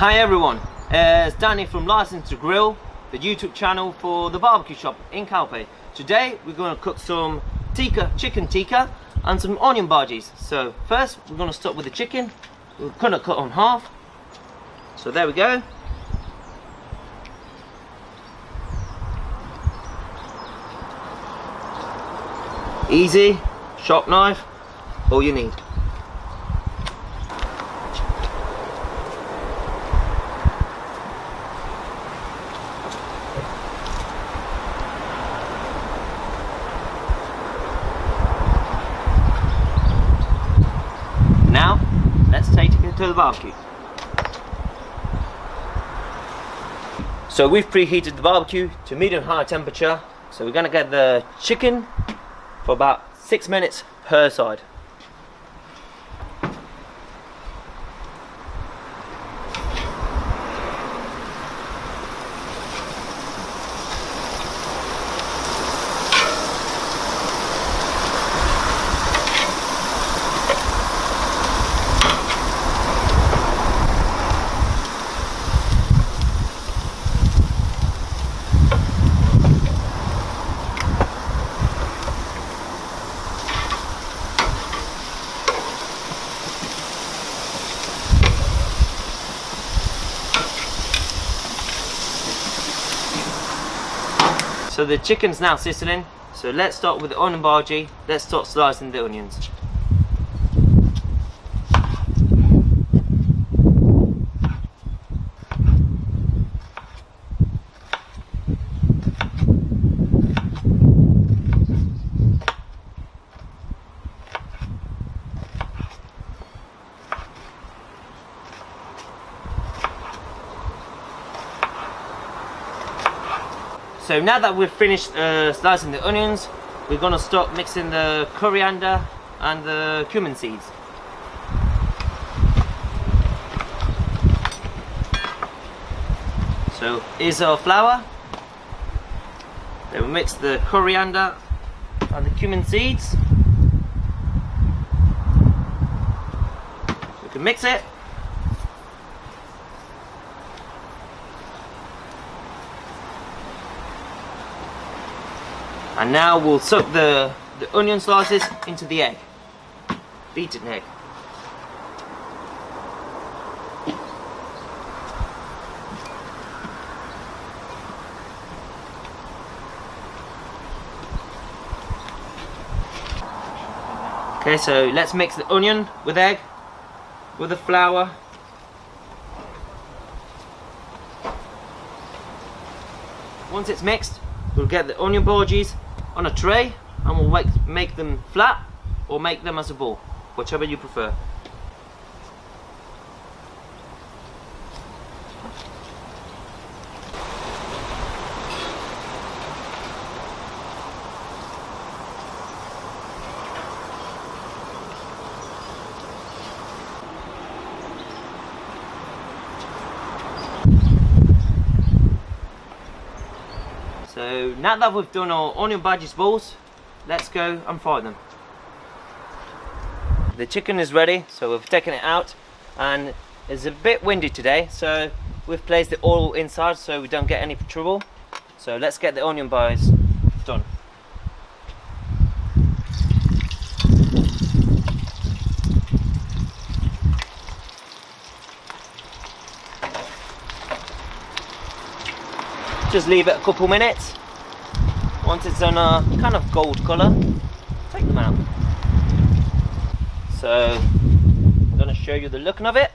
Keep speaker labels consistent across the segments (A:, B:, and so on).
A: Hi everyone, it's Danny from License to Grill, the YouTube channel for the barbecue shop in Calpe. Today we're going to cook some tikka, chicken tikka and some onion bhajis. So first we're going to start with the chicken. We're going to cut on half. So there we go. Easy, sharp knife, all you need. Now, let's take it to the barbecue. So we've preheated the barbecue to medium high temperature. So we're going to get the chicken for about 6 minutes per side. So the chicken's now sizzling, so let's start with the onion bhaji. Let's start slicing the onions. So now that we've finished slicing the onions, we're going to start mixing the coriander and the cumin seeds. So here's our flour. Then we mix the coriander and the cumin seeds. We can mix it. And now we'll soak the onion slices into the egg, beaten egg. Okay, so let's mix the onion with egg, with the flour. Once it's mixed, we'll get the onion bhajis on a tray and we'll make them flat or make them as a ball, whichever you prefer. So now that we've done our onion bhajis balls, let's go and fry them. The chicken is ready, so we've taken it out, and it's a bit windy today, so we've placed the oil inside so we don't get any trouble. So let's get the onion bhajis done. Just leave it a couple minutes. Once it's on a kind of gold colour, take them out. So I'm going to show you the looking of it.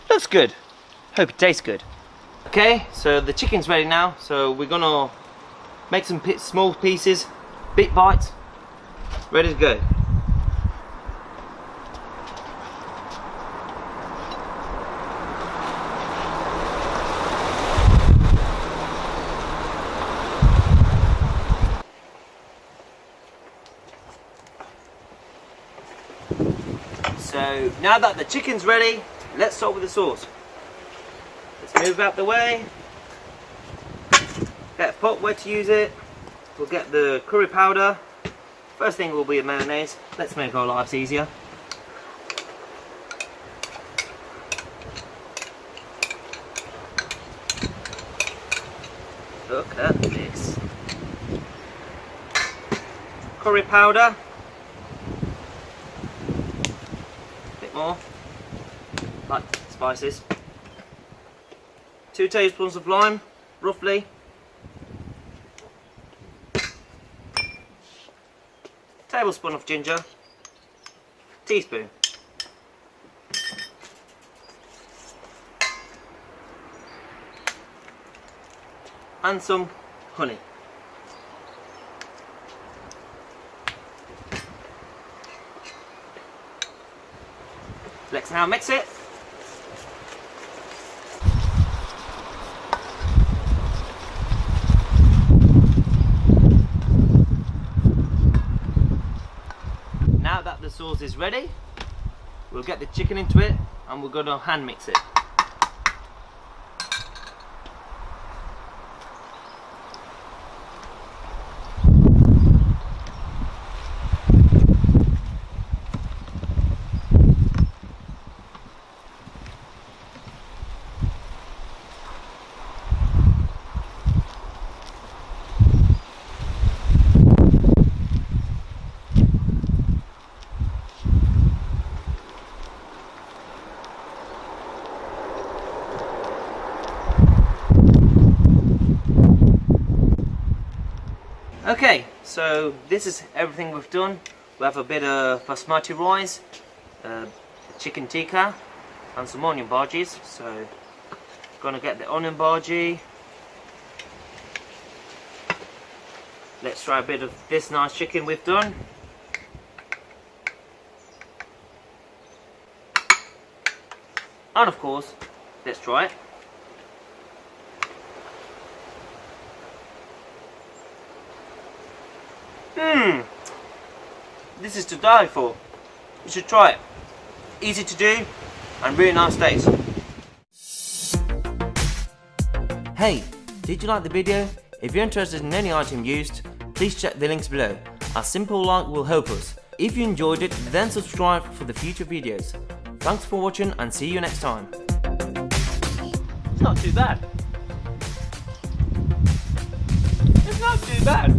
A: Looks good. Hope it tastes good. Okay, so the chicken's ready now. So we're going to make some small pieces, bit bites, ready to go. So now that the chicken's ready, let's start with the sauce. Let's move out the way. Get a pot where to use it. We'll get the curry powder. First thing will be a mayonnaise. Let's make our lives easier. Look at this. Curry powder. Bit more. Like spices. 2 tablespoons of lime, roughly. Tablespoon of ginger. Teaspoon. And some honey. Let's now mix it. Now that the sauce is ready, we'll get the chicken into it and we're going to hand mix it. Okay, so this is everything we've done. We have a bit of basmati rice, chicken tikka, and some onion bhajis. So, gonna get the onion bhaji. Let's try a bit of this nice chicken we've done. And of course, let's try it. This is to die for. You should try it. Easy to do and really nice taste. Hey, did you like the video? If you're interested in any item used, please check the links below. A simple like will help us. If you enjoyed it, then subscribe for the future videos. Thanks for watching and see you next time. It's not too bad. It's not too bad.